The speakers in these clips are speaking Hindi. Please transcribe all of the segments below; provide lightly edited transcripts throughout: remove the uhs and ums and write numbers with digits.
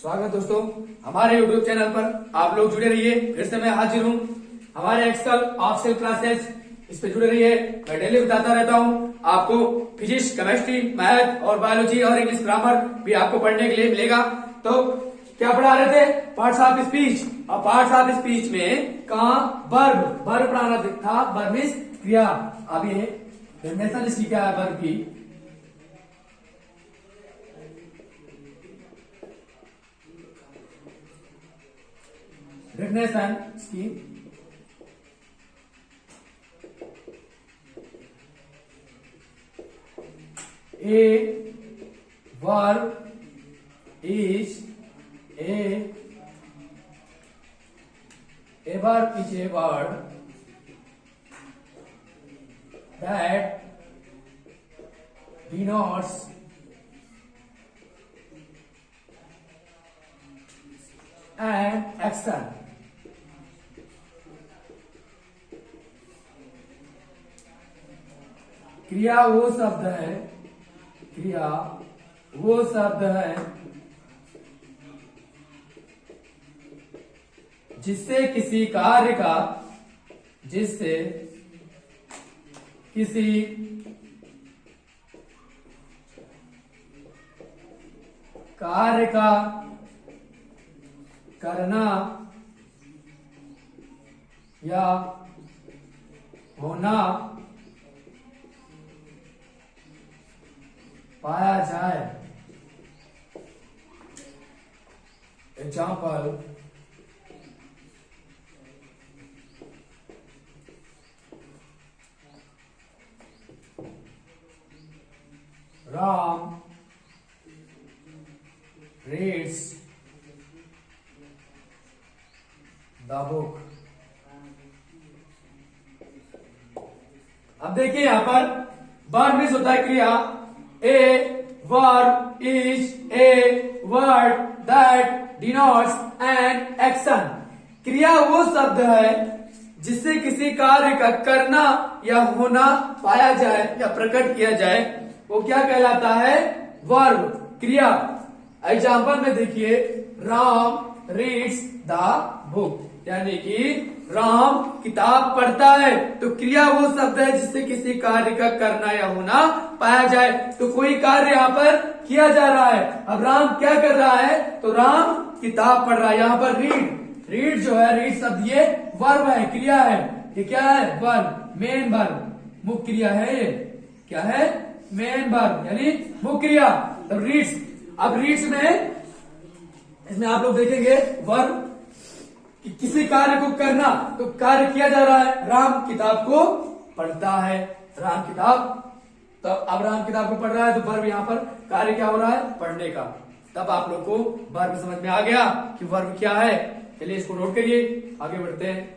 स्वागत दोस्तों, हमारे YouTube चैनल पर आप लोग जुड़े रहिए। फिर से मैं हाजिर हूँ हमारे एक्सेल ऑफसेल क्लासेस, इस पे जुड़े रहिए। मैं डेली बताता रहता हूँ आपको फिजिक्स, केमिस्ट्री, मैथ और बायोलॉजी और इंग्लिश ग्रामर भी आपको पढ़ने के लिए मिलेगा। तो क्या पढ़ा रहे थे? Parts of speech. और पार्ट्स ऑफ स्पीच में कहा वर्ब पढ़ाना था। वर्ब मीन्स क्रिया। अब ये डेफिनेशन इसकी क्या है वर्ब की? डेफिनेशन इसकी A verb is a verb is a word that denotes an action. क्रिया वो शब्द है, क्रिया वो शब्द है जिससे किसी कार्य का करना या होना पाया जाए। Example, Ram reads the book. अब देखिए यहां पर वर्ब मीन्स होता है क्रिया। A verb is a word that denotes an action. क्रिया वो शब्द है जिससे किसी कार्य का करना या होना पाया जाए या प्रकट किया जाए, वो क्या कहलाता है? वर्ब, क्रिया। एग्जाम्पल में देखिए, राम रीड्स द बुक, यानी कि राम किताब पढ़ता है। तो क्रिया वो शब्द है जिससे किसी कार्य का करना या होना पाया जाए। तो कोई कार्य यहाँ पर किया जा रहा है। अब राम क्या कर रहा है? तो राम किताब पढ़ रहा है। यहाँ पर रीड जो है, रीड शब्द ये वर्ब है, क्रिया है। ये क्या है? वर्ब, मेन वर्ब, मुख्य क्रिया है। ये क्या है? मेन वर्ब यानी मुख्य क्रिया। तो रीड्स, अब रीड्स में इसमें आप लोग देखेंगे वर्ब कि किसी कार्य को करना, तो कार्य किया जा रहा है। राम किताब को पढ़ता है, राम किताब। तो अब राम किताब को पढ़ रहा है तो वर्ब यहाँ पर कार्य क्या हो रहा है? पढ़ने का। तब आप लोग को वर्ब समझ में आ गया कि वर्ब क्या है। चलिए इसको नोट करिए, आगे बढ़ते हैं।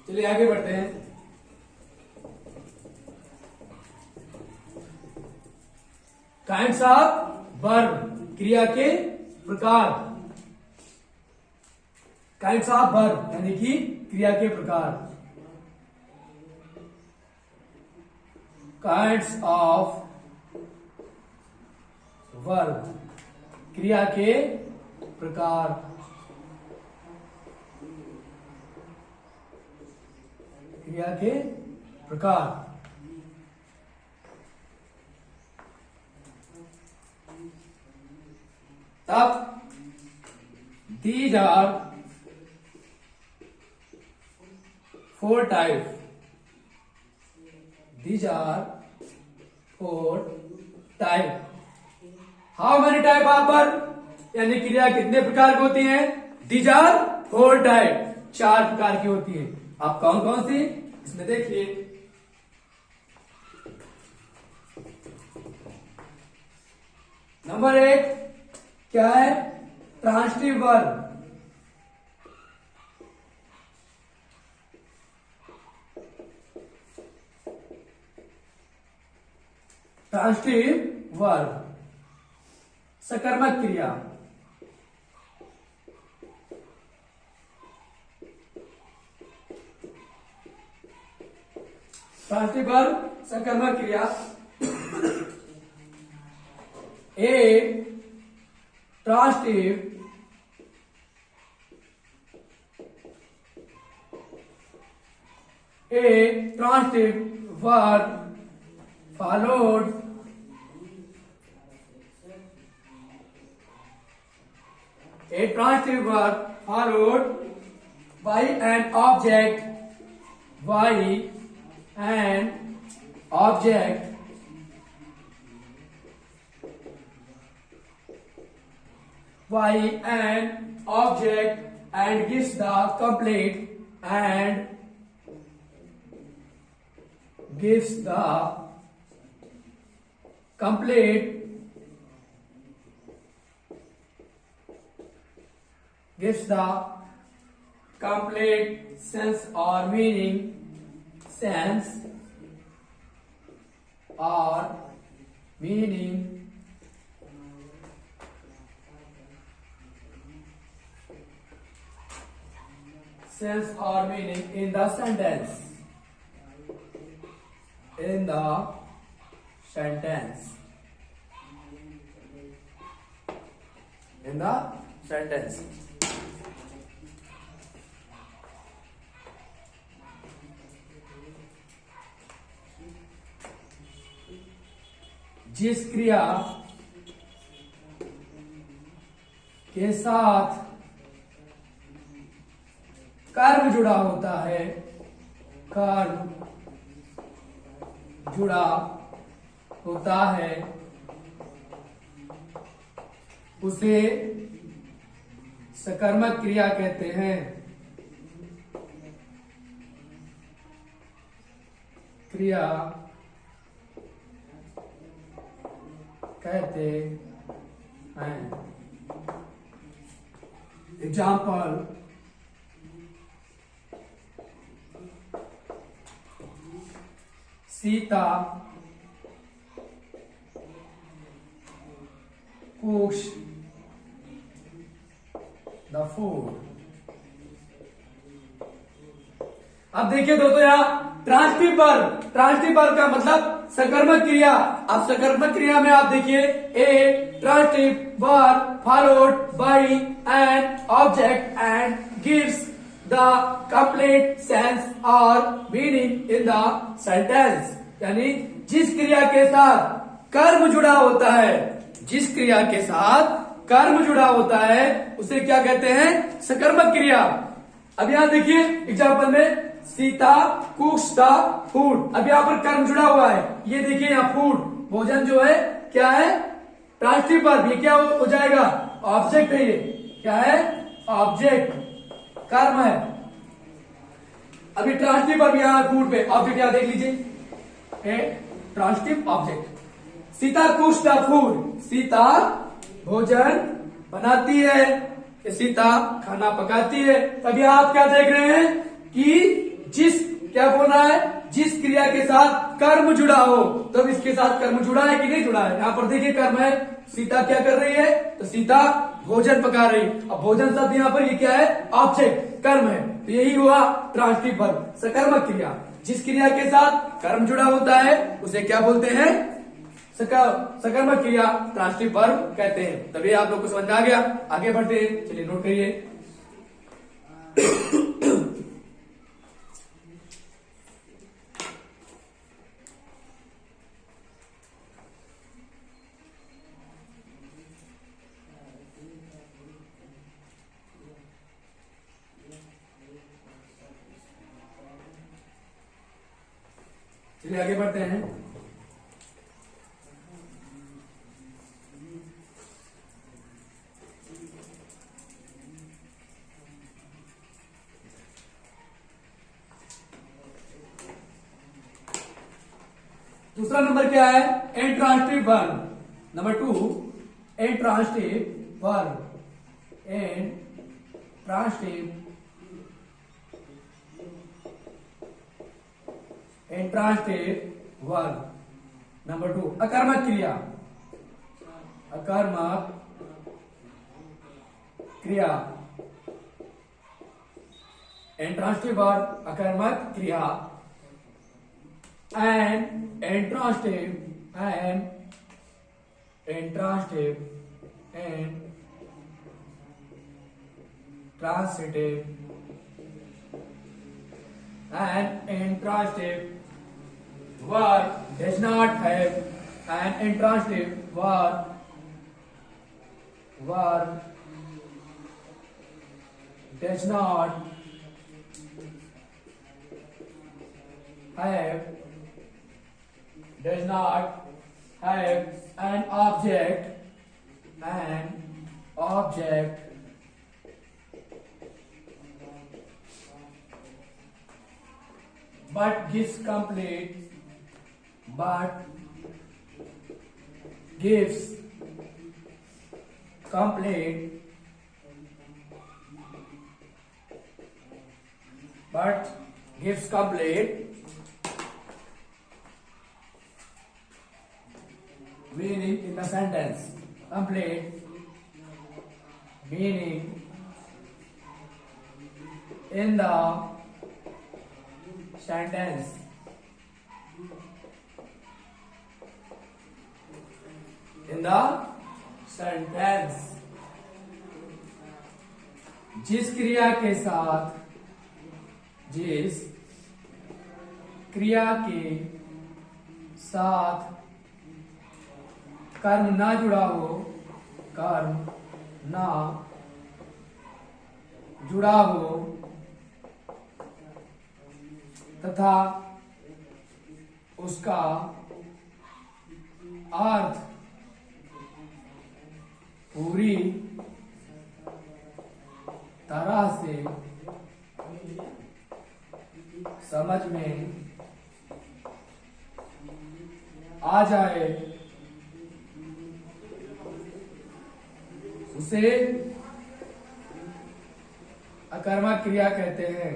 चलिए आगे बढ़ते हैं। काइंड्स ऑफ वर्ब, क्रिया के प्रकार। काइंड्स ऑफ वर्ब यानी कि क्रिया के प्रकार। काइंड्स ऑफ वर्ब, क्रिया के प्रकार। क्रिया के प्रकार। तब these are 4 types. These are 4 types. How many type of verb? यानी क्रिया कितने प्रकार की होती है? These are 4 type. 4 प्रकार की होती है। आप कौन कौन सी इसमें देखिए। नंबर 1 क्या है? Transitive verb. ट्रांसिटिव वर्ब, सकर्मक क्रिया। ट्रांसिटिव वर्ब, सकर्मक क्रिया। ए transitive verb followed by an object, and gives the complete sense or meaning, sense or meaning in the sentence. जिस क्रिया के साथ कर्म जुड़ा होता है, उसे सकर्मक क्रिया कहते हैं। Example, Sita cooks the food। अब देखिए दोस्तों, यहाँ ट्रांसिटिव वर्ब का मतलब सकर्मक क्रिया। अब सकर्मक क्रिया में आप देखिए, a transitive verb followed by an object and gives the complete sense और मीनिंग इन द सेंटेंस। यानी जिस क्रिया के साथ कर्म जुड़ा होता है, उसे क्या कहते हैं? सकर्मक क्रिया। अब यहां देखिए एग्जाम्पल में, सीता कुक्स द फूड। अब यहाँ पर कर्म जुड़ा हुआ है, ये देखिए यहाँ फूड, भोजन जो है क्या है? Transitive verb. ये क्या हो जाएगा? ऑब्जेक्ट है। ये क्या है? ऑब्जेक्ट, कर्म है। अभी ट्रांसिटिव वर्ब यहाँ फूड पे, ऑब्जेक्ट यहाँ देख लीजिए, transitive object. Sita कुक्स the food, Sita भोजन बनाती है, सीता खाना पकाती है। तभी आप क्या देख रहे हैं कि क्या बोल रहा है? जिस क्रिया के साथ कर्म जुड़ा हो, तब इसके साथ कर्म जुड़ा है कि नहीं जुड़ा है? यहाँ पर देखिए कर्म है, सीता क्या कर रही है? तो सीता भोजन पका रही। अब भोजन शब्द यहाँ पर ये क्या है? ऑब्जेक्ट, कर्म है। तो यही हुआ ट्रांसिटिव वर्ब, सकर्मक क्रिया। जिस क्रिया के साथ कर्म जुड़ा होता है उसे क्या बोलते हैं? सकर्मक क्रिया, ट्रांसिटिव वर्ब कहते हैं। तभी आप लोग को समझ में आ गया। आगे बढ़ते हैं, चलिए नोट करिए। चलिए आगे बढ़ते हैं। दूसरा नंबर क्या है? Intransitive verb. Number 2, intransitive verb intransitive verb. Number 2, अकर्मक क्रिया. intransitive verb अकर्मक क्रिया. and intransitive verb does not have an intransitive verb does not have an object but gives complete meaning in the sentence. Complete meaning in the sentence. जिस क्रिया के साथ कर्म ना जुड़ा हो तथा उसका अर्थ पूरी तरह से समझ में आ जाए उसे अकर्मक क्रिया कहते हैं.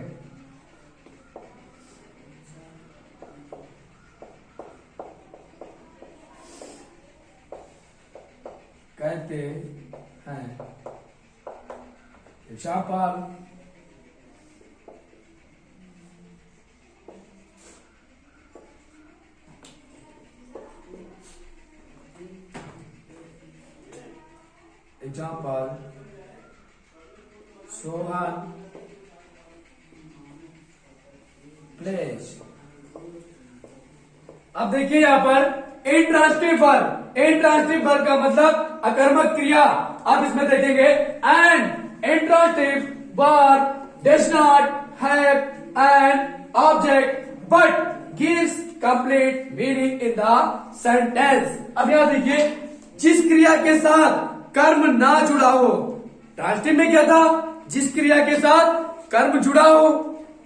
Example Sohan plays. अब देखिए यहां पर इंट्रांसिटिव वर्ब का मतलब अकर्मक क्रिया. अब इसमें देखेंगे and intransitive verb does not have an object but gives complete meaning in the sentence. अब यहां देखिए जिस क्रिया के साथ कर्म ना जुड़ा हो. ट्रांसिटिव में क्या था? जिस क्रिया के साथ कर्म जुड़ा हो.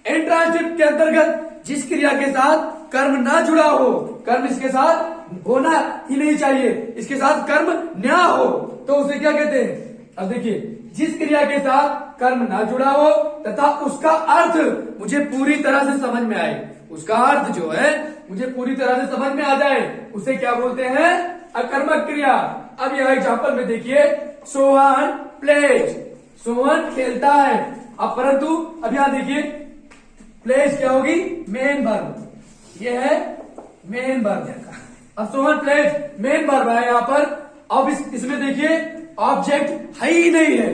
इंट्रांसिटिव के अंतर्गत जिस क्रिया के साथ कर्म ना जुड़ा हो, कर्म इसके साथ होना ही नहीं चाहिए, इसके साथ कर्म ना हो, तो उसे क्या कहते हैं? अब देखिए जिस क्रिया के साथ कर्म ना जुड़ा हो तथा उसका अर्थ मुझे पूरी तरह से समझ में आए, उसका अर्थ जो है मुझे पूरी तरह से समझ में आ जाए, उसे क्या बोलते हैं? अकर्मक क्रिया. अब यह एग्जाम्पल में देखिए सोहन प्लेज. सोहन खेलता है. अब परंतु अब यहां देखिए प्लेज क्या होगी? Main verb. ये है मेन वर्ब. अब सोहन प्लेज मेन वर्ब है यहां पर. अब इसमें देखिए ऑब्जेक्ट है ही नहीं है,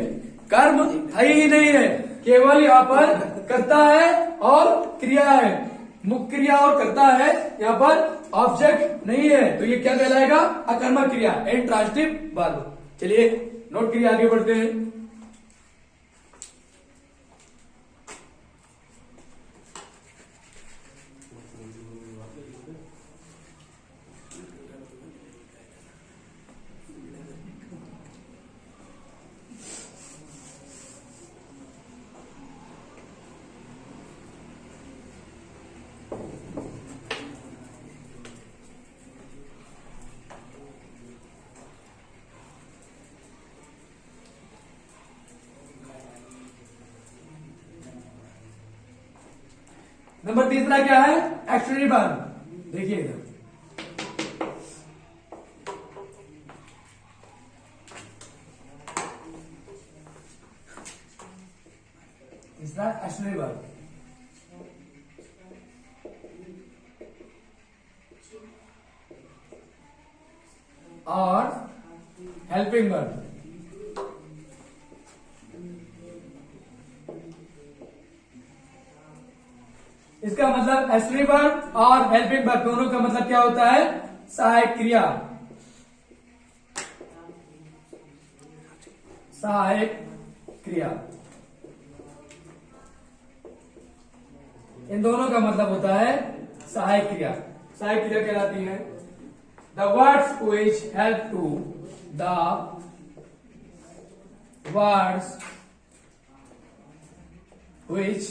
कर्म है ही नहीं है, केवल यहां पर कर्ता है और क्रिया है. मुख्य क्रिया और कर्ता है, यहां पर ऑब्जेक्ट नहीं है, तो ये क्या कहलाएगा? अकर्मक क्रिया, इंट्रांसिटिव वर्ब. चलिए नोट करिए, आगे बढ़ते हैं. नंबर तीसरा क्या है? एक्सट्रेरी वर्ब। देखिए इधर, तीसरा एक्सट्रेरी वर्ब और हेल्पिंग वर्ब। इसका मतलब एक्सट्रेरी वर्ब और हेल्पिंग वर्ब दोनों का मतलब क्या होता है? सहायक क्रिया। सहायक क्रिया, इन दोनों का मतलब होता है सहायक क्रिया। सहायक क्रिया कहलाती है the words which help to the words which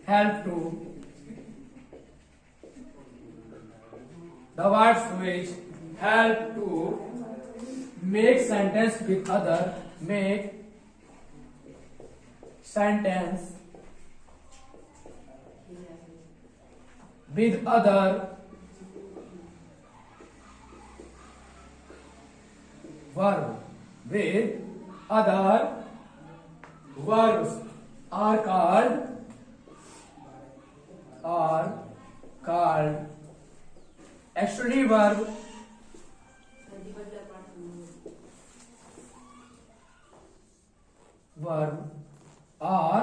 help to the words which help to make sentence with other make sentence with other verb with other verbs are called auxiliary verb और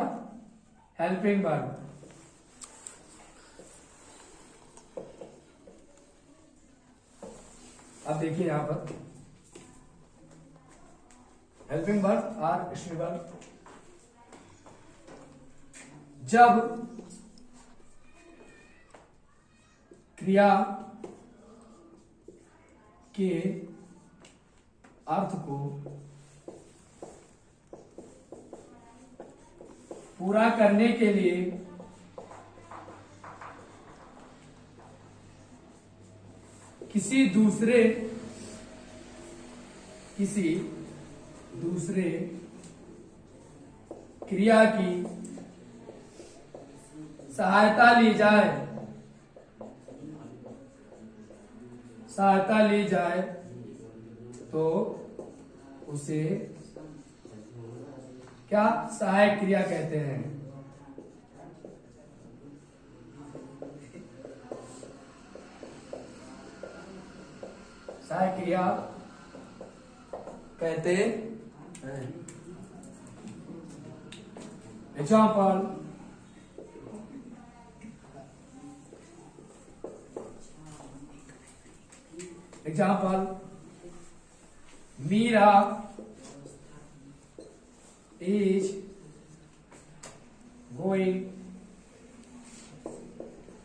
हेल्पिंग वर्ब। अब देखिए यहां पर हेल्पिंग वर्ब और एक्सट्रेरी वर्ब, जब क्रिया के अर्थ को पूरा करने के लिए किसी दूसरे क्रिया की सहायता ली जाए तो उसे क्या सहायक क्रिया कहते हैं? सहायक क्रिया कहते हैं। Example Meera is going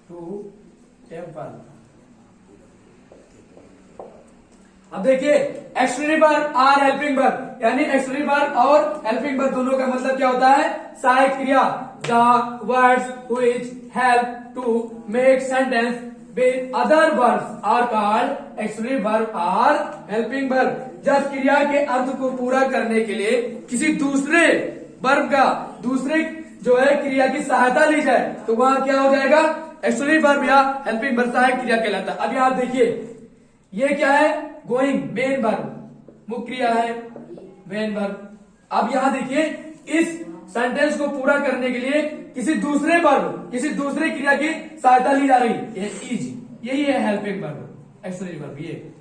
to temple। अब देखिए एक्सट्रेरी वर्ब और हेल्पिंग वर्ब, यानी एक्सट्रेरी वर्ब और हेल्पिंग वर्ब दोनों का मतलब क्या होता है? सहायक क्रिया। The words which help to make sentence with other verbs are called auxiliary verb और हेल्पिंग वर्ब। जब क्रिया के अर्थ को पूरा करने के लिए किसी दूसरे वर्ब का दूसरे जो है क्रिया की सहायता ली जाए तो वहां क्या हो जाएगा? एक्सट्रेरी वर्ब या हेल्पिंग वर्ब सहायक क्रिया कहलाता है। अब यहां देखिए ये क्या है? गोइंग मेन वर्ब, मुख्य क्रिया है मेन वर्ब। अब यहां देखिए इस सेंटेंस को पूरा करने के लिए किसी दूसरे वर्ब किसी दूसरे क्रिया की सहायता ली जा रही है, इज, यही है हेल्पिंग वर्ब एक्सट्रेरी वर्ब। ये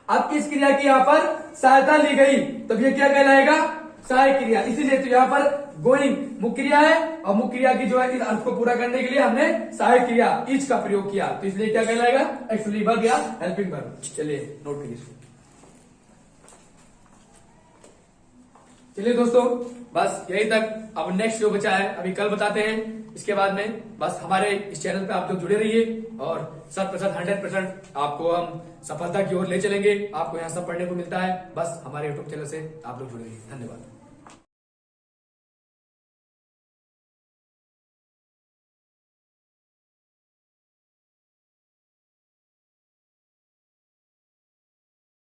अब किस क्रिया की यहां पर सहायता ली गई तो ये क्या कहलाएगा? सहायक क्रिया। इसीलिए तो यहां पर गोइंग मुख्य क्रिया है और मुख्य क्रिया की जो है इस अर्थ को पूरा करने के लिए हमने सहायक क्रिया इज का प्रयोग किया, तो इसलिए क्या कहलाएगा? एक्सट्रेरी वर्ब या हेल्पिंग वर्ब। चलिए नोट करिए। चलिए दोस्तों बस यही तक। अब नेक्स्ट जो बचा है अभी कल बताते हैं। इसके बाद में बस हमारे इस चैनल पे आप लोग जुड़े रहिए और 100% आपको हम सफलता की ओर ले चलेंगे। आपको यहाँ सब पढ़ने को मिलता है, बस हमारे यूट्यूब चैनल से आप लोग जुड़े रहिए। धन्यवाद।